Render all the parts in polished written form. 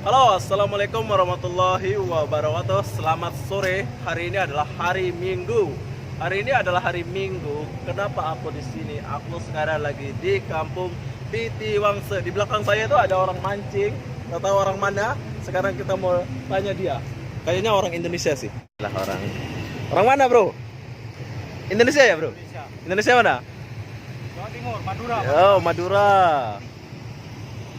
Halo, assalamualaikum warahmatullahi wabarakatuh. Selamat sore. Hari ini adalah hari Minggu. Kenapa aku di sini? Aku sekarang lagi di Kampung Pitiwangse. Di belakang saya itu ada orang mancing. Nggak tahu orang mana. Sekarang kita mau tanya dia. Kayaknya orang Indonesia sih. Lah orang mana, bro? Indonesia ya, bro? Indonesia mana? Jawa Timur, Madura. Oh, Madura.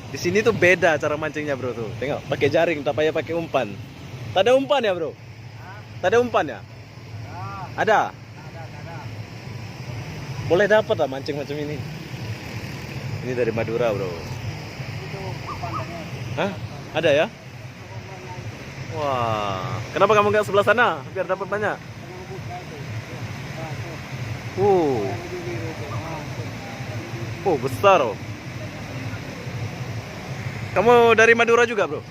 Di sini tuh beda cara mancingnya, bro, tuh. Tengok, pakai jaring, tak payah pakai umpan. Tak ada umpan ya, bro? Tak ada umpan ya? Ada. Boleh dapat lah mancing macam ini. Ini dari Madura, bro. Hah? Ada ya? Wah, kenapa kamu nggak sebelah sana biar dapat banyak? Besar, oh. Kamu dari Madura juga, bro?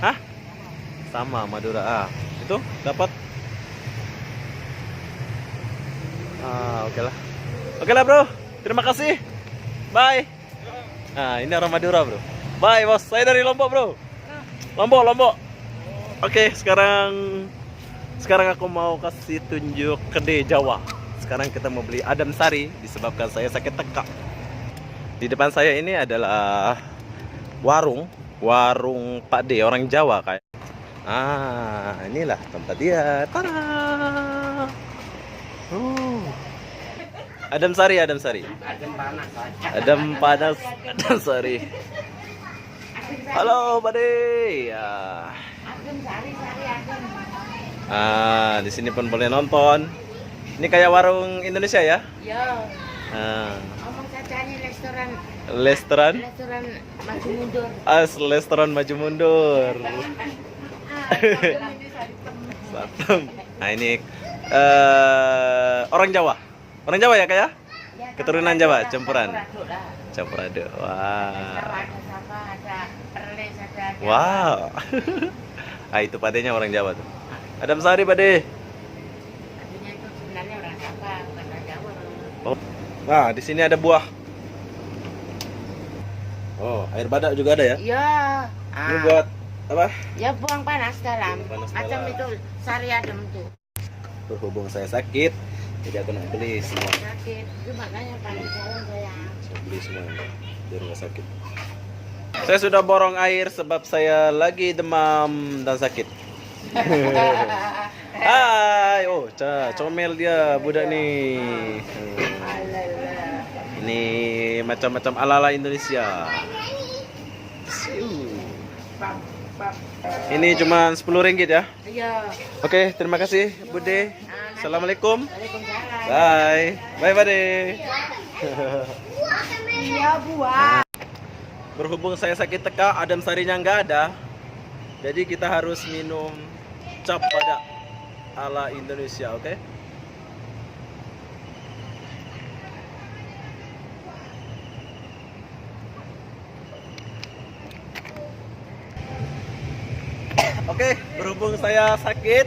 Hah? Sama Madura. Itu dapat. Oke lah. Oke lah, bro. Terima kasih. Bye. Ini orang Madura, bro. Bye, bos. Saya dari Lombok, bro. Lombok. Oke, sekarang aku mau kasih tunjuk kedai Jawa. Sekarang kita mau beli adem sari disebabkan saya sakit tekak. Di depan saya ini adalah warung Pak D, orang Jawa kayak. Inilah tempat dia. Tada. Adem sari. Adem panas. Adem sari. Halo, Pak D. Ya. Di sini pun boleh nonton. Ini kayak warung Indonesia ya? Ya. Omong saja ini restoran maju mundur. Restoran maju mundur. Satem. Ini orang Jawa ya, kayak? Keturunan Jawa, campuran. Campur aduk. Wow. Itu Pak D-nya orang Jawa tuh. Adem sari, Pak D. Artinya itu sebenarnya orang Jawa, bukan orang Jawa. Di sini ada buah. Air badak juga ada ya? Iya. Ini buat apa? Ya buang panas dalam. Panas Macam dalam. itu sari adem tuh. Berhubung saya sakit, jadi aku nak beli semua. Sakit. Itu makanya panas dalam saya. Saya beli semua biar nggak sakit. Saya sudah borong air sebab saya lagi demam dan sakit. Hai, comel dia budak nih. Ini macam-macam ala-ala Indonesia. Ini cuma 10 ringgit ya. Iya. Oke, terima kasih Bude. Assalamualaikum. Waalaikumsalam. Bye Bude. Iya, buah. Berhubung saya sakit tekak, adem sarinya nggak ada, jadi kita harus minum cap badak ala Indonesia, oke? Oke, berhubung saya sakit,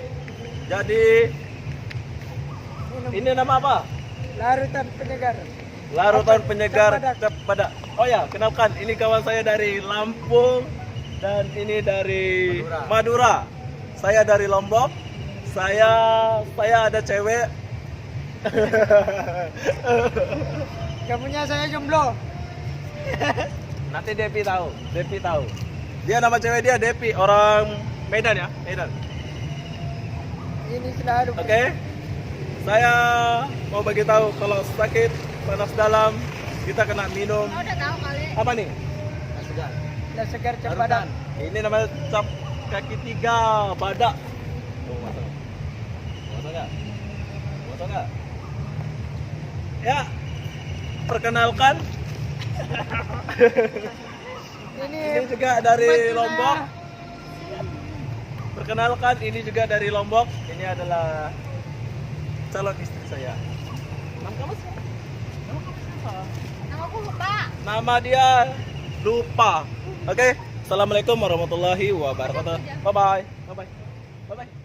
jadi ini nama apa? Larutan penyegar cap badak. Oh ya, kenalkan, ini kawan saya dari Lampung dan ini dari Madura. Saya dari Lombok. Saya ada cewek. Kamunya saya jomblo. Nanti Depi tahu. Dia nama cewek dia Depi, orang Medan ya, Medan. Ini selalu. Oke. Saya mau bagi tahu kalau sakit panas dalam kita kena minum. Udah tahu kali. Apa nih? Udah segar cap badak. Ini namanya cap kaki 3 badak. Masuk nggak? Ya, perkenalkan. Ini juga dari Lombok. Perkenalkan, ini juga dari Lombok. Ini adalah calon istri saya. Nama kamu siapa? Nama aku lupa. Nama dia lupa. Oke. Assalamualaikum warahmatullahi wabarakatuh. Bye bye.